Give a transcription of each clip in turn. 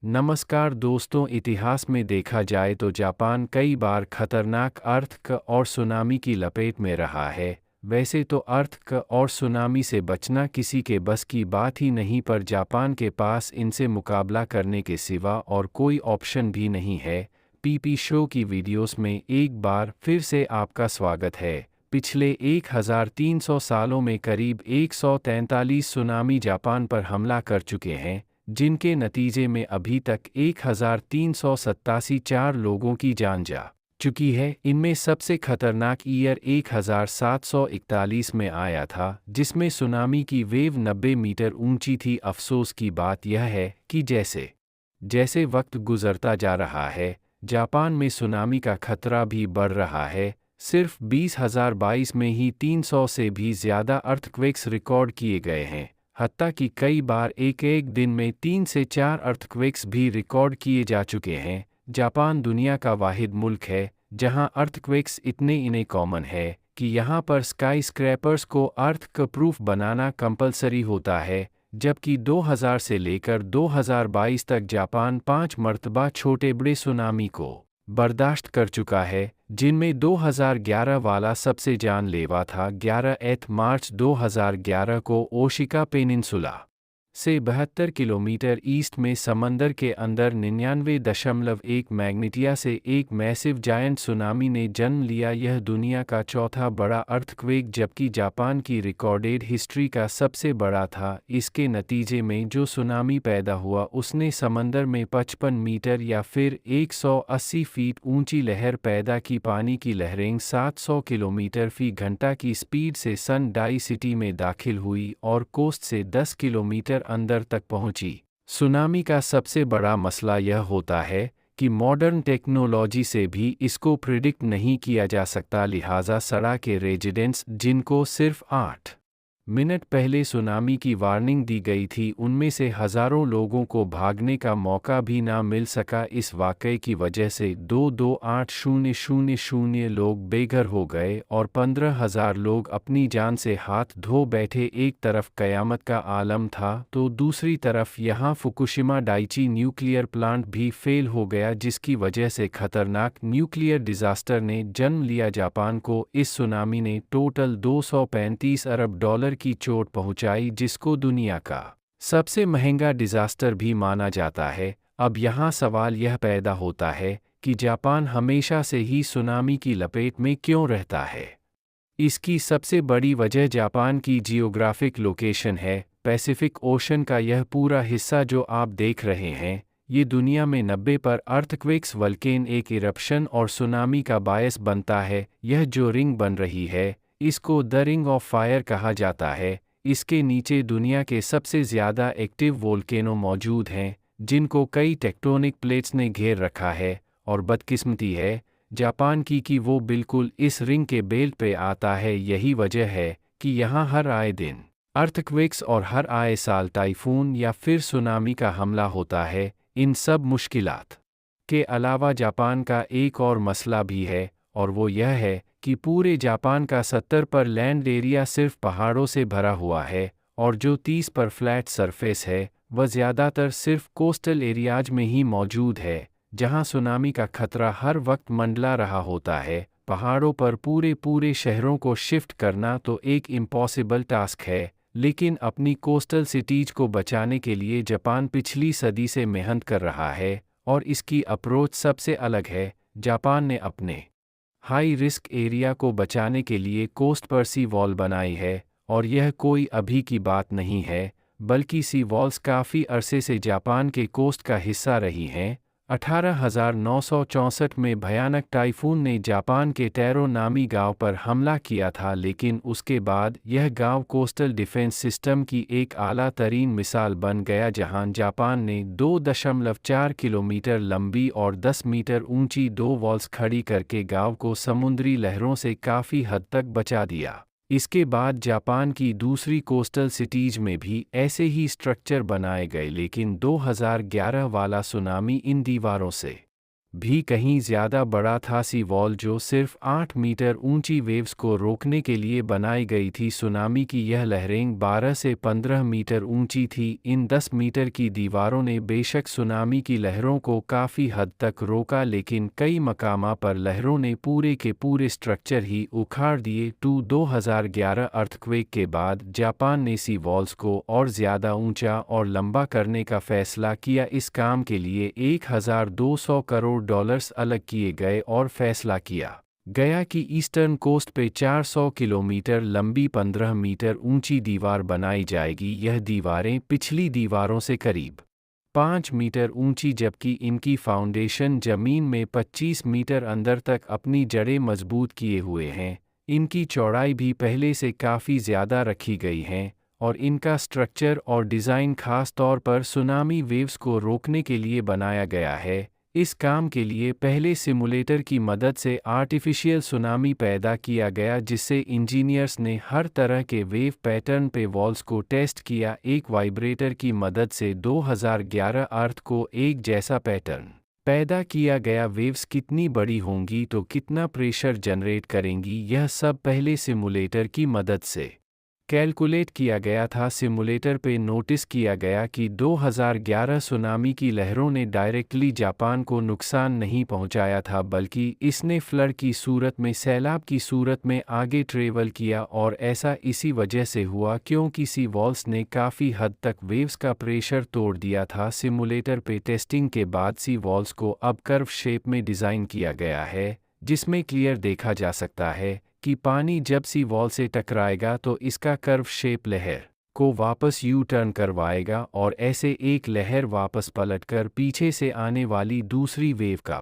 नमस्कार दोस्तों, इतिहास में देखा जाए तो जापान कई बार खतरनाक अर्थक्वेक और सुनामी की लपेट में रहा है। वैसे तो अर्थक्वेक और सुनामी से बचना किसी के बस की बात ही नहीं, पर जापान के पास इनसे मुकाबला करने के सिवा और कोई ऑप्शन भी नहीं है। पीपी शो की वीडियोस में एक बार फिर से आपका स्वागत है। पिछले 1300 सालों में करीब 143 सुनामी जापान पर हमला कर चुके हैं, जिनके नतीजे में अभी तक 1387 चार लोगों की जान जा चुकी है। इनमें सबसे खतरनाक ईयर 1741 में आया था, जिसमें सुनामी की वेव 90 मीटर ऊंची थी। अफसोस की बात यह है कि जैसे जैसे वक्त गुजरता जा रहा है, जापान में सुनामी का खतरा भी बढ़ रहा है। सिर्फ 2022 में ही 300 से भी ज़्यादा अर्थक्वेक्स रिकॉर्ड किए गए हैं। हत्ता कि कई बार एक एक दिन में 3 से 4 अर्थक्वेक्स भी रिकॉर्ड किए जा चुके हैं। जापान दुनिया का वाहिद मुल्क है जहां अर्थक्वेक्स इतने कॉमन है कि यहां पर स्काई स्क्रैपर्स को अर्थक्वेक प्रूफ बनाना कंपलसरी होता है, जबकि 2000 से लेकर 2022 तक जापान 5 मर्तबा छोटे बड़े सुनामी को बर्दाश्त कर चुका है, जिनमें 2011 वाला सबसे जानलेवा था। 11 मार्च 2011 को ओशिका पेनिनसुला से 72 किलोमीटर ईस्ट में समंदर के अंदर 99.1 मैग्नीटिया से एक मैसिव जायंट सुनामी ने जन्म लिया। यह दुनिया का चौथा बड़ा अर्थक्वेक, जबकि जापान की रिकॉर्डेड हिस्ट्री का सबसे बड़ा था। इसके नतीजे में जो सुनामी पैदा हुआ उसने समंदर में 55 मीटर या फिर 180 फीट ऊंची लहर पैदा की। पानी की लहरें 700 किलोमीटर फी घंटा की स्पीड से सन डाई सिटी में दाखिल हुई और कोस्ट से 10 किलोमीटर अंदर तक पहुंची। सुनामी का सबसे बड़ा मसला यह होता है कि मॉडर्न टेक्नोलॉजी से भी इसको प्रिडिक्ट नहीं किया जा सकता, लिहाजा सड़ा के रेजिडेंट्स जिनको सिर्फ 8 मिनट पहले सुनामी की वार्निंग दी गई थी, उनमें से हज़ारों लोगों को भागने का मौका भी ना मिल सका। इस वाक़ये की वजह से 228,000 लोग बेघर हो गए और 15,000 लोग अपनी जान से हाथ धो बैठे। एक तरफ क़यामत का आलम था तो दूसरी तरफ यहाँ फुकुशिमा डाइची न्यूक्लियर प्लांट भी फेल हो गया, जिसकी वजह से खतरनाक न्यूक्लियर डिज़ास्टर ने जन्म लिया। जापान को इस सुनामी ने टोटल $235 अरब की चोट पहुंचाई, जिसको दुनिया का सबसे महंगा डिजास्टर भी माना जाता है। अब यहाँ सवाल यह पैदा होता है कि जापान हमेशा से ही सुनामी की लपेट में क्यों रहता है। इसकी सबसे बड़ी वजह जापान की जियोग्राफिक लोकेशन है। पैसिफिक ओशन का यह पूरा हिस्सा जो आप देख रहे हैं, ये दुनिया में 90 पर अर्थक्वेक्स, वल्केन, एक इरप्शन और सुनामी का बायस बनता है। यह जो रिंग बन रही है, इसको द रिंग ऑफ फायर कहा जाता है। इसके नीचे दुनिया के सबसे ज़्यादा एक्टिव वोल्केनो मौजूद हैं, जिनको कई टेक्टोनिक प्लेट्स ने घेर रखा है। और बदकिस्मती है जापान की कि वो बिल्कुल इस रिंग के बेल्ट पे आता है। यही वजह है कि यहाँ हर आए दिन अर्थक्वेक्स और हर आए साल टाइफून या फिर सुनामी का हमला होता है। इन सब मुश्किलात के अलावा जापान का एक और मसला भी है, और वो यह है कि पूरे जापान का 70 पर लैंड एरिया सिर्फ पहाड़ों से भरा हुआ है, और जो 30 पर फ्लैट सरफेस है वह ज़्यादातर सिर्फ कोस्टल एरियाज में ही मौजूद है, जहां सुनामी का खतरा हर वक्त मंडला रहा होता है। पहाड़ों पर पूरे शहरों को शिफ्ट करना तो एक इम्पॉसिबल टास्क है, लेकिन अपनी कोस्टल सिटीज को बचाने के लिए जापान पिछली सदी से मेहनत कर रहा है, और इसकी अप्रोच सबसे अलग है। जापान ने अपने हाई रिस्क एरिया को बचाने के लिए कोस्ट पर सी वॉल बनाई है, और यह कोई अभी की बात नहीं है, बल्कि सी वॉल्स काफ़ी अरसे से जापान के कोस्ट का हिस्सा रही हैं। 18,964 में भयानक टाइफून ने जापान के टैरो नामी गांव पर हमला किया था, लेकिन उसके बाद यह गांव कोस्टल डिफेंस सिस्टम की एक आला तरीन मिसाल बन गया, जहां जापान ने 2.4 किलोमीटर लंबी और 10 मीटर ऊंची 2 वॉल्स खड़ी करके गांव को समुद्री लहरों से काफ़ी हद तक बचा दिया। इसके बाद जापान की दूसरी कोस्टल सिटीज में भी ऐसे ही स्ट्रक्चर बनाए गए, लेकिन 2011 वाला सुनामी इन दीवारों से भी कहीं ज़्यादा बड़ा था। सी वॉल जो सिर्फ 8 मीटर ऊंची वेव्स को रोकने के लिए बनाई गई थी। सुनामी की यह लहरें 12 से 15 मीटर ऊंची थी। इन 10 मीटर की दीवारों ने बेशक सुनामी की लहरों को काफ़ी हद तक रोका, लेकिन कई मकामा पर लहरों ने पूरे के पूरे स्ट्रक्चर ही उखाड़ दिए। 2011 अर्थक्वेक के बाद जापान ने सी वॉल्स को और ज़्यादा ऊंचा और लंबा करने का फैसला किया। इस काम के लिए $1200 करोड़ अलग किए गए और फैसला किया गया कि ईस्टर्न कोस्ट पे 400 किलोमीटर लंबी 15 मीटर ऊंची दीवार बनाई जाएगी। यह दीवारें पिछली दीवारों से करीब 5 मीटर ऊंची, जबकि इनकी फाउंडेशन जमीन में 25 मीटर अंदर तक अपनी जड़ें मजबूत किए हुए हैं। इनकी चौड़ाई भी पहले से काफ़ी ज़्यादा रखी गई हैं और इनका स्ट्रक्चर और डिज़ाइन खास तौर पर सुनामी वेव्स को रोकने के लिए बनाया गया है। इस काम के लिए पहले सिमुलेटर की मदद से आर्टिफिशियल सुनामी पैदा किया गया, जिससे इंजीनियर्स ने हर तरह के वेव पैटर्न पे वॉल्स को टेस्ट किया। एक वाइब्रेटर की मदद से 2011 अर्थ को एक जैसा पैटर्न पैदा किया गया। वेव्स कितनी बड़ी होंगी तो कितना प्रेशर जनरेट करेंगी, यह सब पहले सिमुलेटर की मदद से कैलकुलेट किया गया था। सिमुलेटर पे नोटिस किया गया कि 2011 सुनामी की लहरों ने डायरेक्टली जापान को नुकसान नहीं पहुंचाया था, बल्कि इसने फ्लड की सूरत में, सैलाब की सूरत में आगे ट्रेवल किया। और ऐसा इसी वजह से हुआ क्योंकि सी वॉल्स ने काफ़ी हद तक वेव्स का प्रेशर तोड़ दिया था। सिमुलेटर पे टेस्टिंग के बाद सी वॉल्स को अब कर्व शेप में डिज़ाइन किया गया है, जिसमें क्लियर देखा जा सकता है कि पानी जब सी वॉल से टकराएगा तो इसका कर्व शेप लहर को वापस यू टर्न करवाएगा और ऐसे एक लहर वापस पलटकर पीछे से आने वाली दूसरी वेव का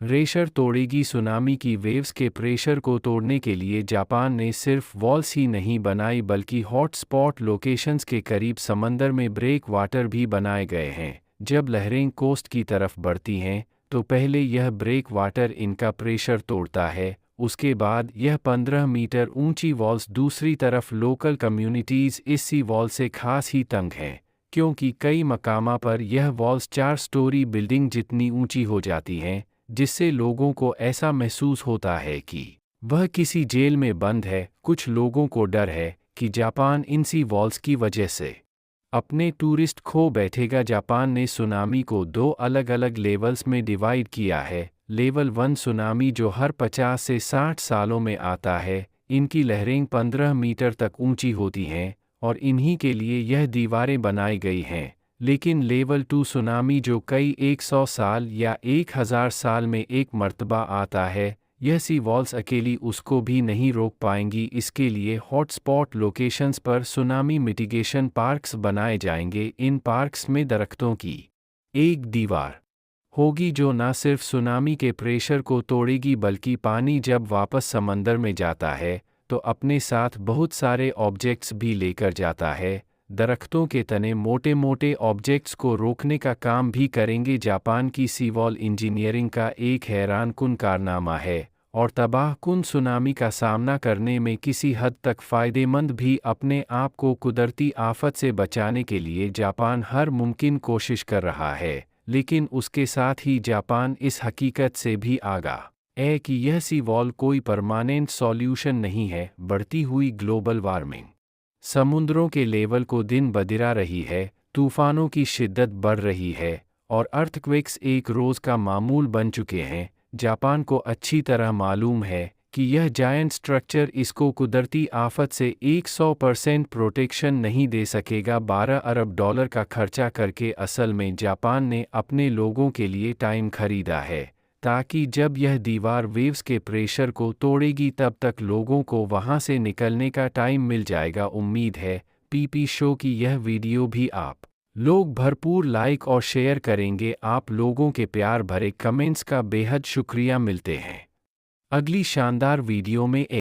प्रेशर तोड़ेगी। सुनामी की वेव्स के प्रेशर को तोड़ने के लिए जापान ने सिर्फ वॉल्स ही नहीं बनाई, बल्कि हॉटस्पॉट लोकेशंस के करीब समंदर में ब्रेक वाटर भी बनाए गए हैं। जब लहरें कोस्ट की तरफ बढ़ती हैं तो पहले यह ब्रेक वाटर इनका प्रेशर तोड़ता है, उसके बाद यह 15 मीटर ऊंची वॉल्स दूसरी तरफ लोकल कम्युनिटीज़ इस सी वॉल से खास ही तंग हैं, क्योंकि कई मकामा पर यह वॉल्स 4 स्टोरी बिल्डिंग जितनी ऊंची हो जाती हैं, जिससे लोगों को ऐसा महसूस होता है कि वह किसी जेल में बंद है। कुछ लोगों को डर है कि जापान इन सी वॉल्स की वजह से अपने टूरिस्ट खो बैठेगा। जापान ने सुनामी को 2 अलग अलग लेवल्स में डिवाइड किया है। लेवल 1 सुनामी जो हर 50 से 60 सालों में आता है, इनकी लहरें 15 मीटर तक ऊंची होती हैं और इन्हीं के लिए यह दीवारें बनाई गई हैं। लेकिन लेवल 2 सुनामी जो कई 100 साल या 1000 साल में एक मर्तबा आता है, यह सी वॉल्स अकेली उसको भी नहीं रोक पाएंगी। इसके लिए हॉटस्पॉट लोकेशंस पर सुनामी मिटिगेशन पार्क्स बनाए जाएंगे। इन पार्क्स में दरख्तों की एक दीवार होगी जो न सिर्फ सुनामी के प्रेशर को तोड़ेगी, बल्कि पानी जब वापस समंदर में जाता है तो अपने साथ बहुत सारे ऑब्जेक्ट्स भी लेकर जाता है। दरख्तों के तने मोटे मोटे ऑब्जेक्ट्स को रोकने का काम भी करेंगे। जापान की सी वॉल इंजीनियरिंग का एक हैरानकुन कारनामा है और तबाहकुन सुनामी का सामना करने में किसी हद तक फ़ायदेमंद भी। अपने आप को कुदरती आफत से बचाने के लिए जापान हर मुमकिन कोशिश कर रहा है, लेकिन उसके साथ ही जापान इस हकीकत से भी आगाह है कि यह सी वॉल कोई परमानेंट सॉल्यूशन नहीं है। बढ़ती हुई ग्लोबल वार्मिंग समुद्रों के लेवल को दिन बदिरा रही है, तूफानों की शिद्दत बढ़ रही है और अर्थक्वेक्स एक रोज़ का मामूल बन चुके हैं। जापान को अच्छी तरह मालूम है कि यह जायंट स्ट्रक्चर इसको कुदरती आफत से 100% प्रोटेक्शन नहीं दे सकेगा। $12 अरब का खर्चा करके असल में जापान ने अपने लोगों के लिए टाइम खरीदा है, ताकि जब यह दीवार वेव्स के प्रेशर को तोड़ेगी तब तक लोगों को वहां से निकलने का टाइम मिल जाएगा। उम्मीद है पीपी शो की यह वीडियो भी आप लोग भरपूर लाइक और शेयर करेंगे। आप लोगों के प्यार भरे कमेंट्स का बेहद शुक्रिया। मिलते हैं अगली शानदार वीडियो में।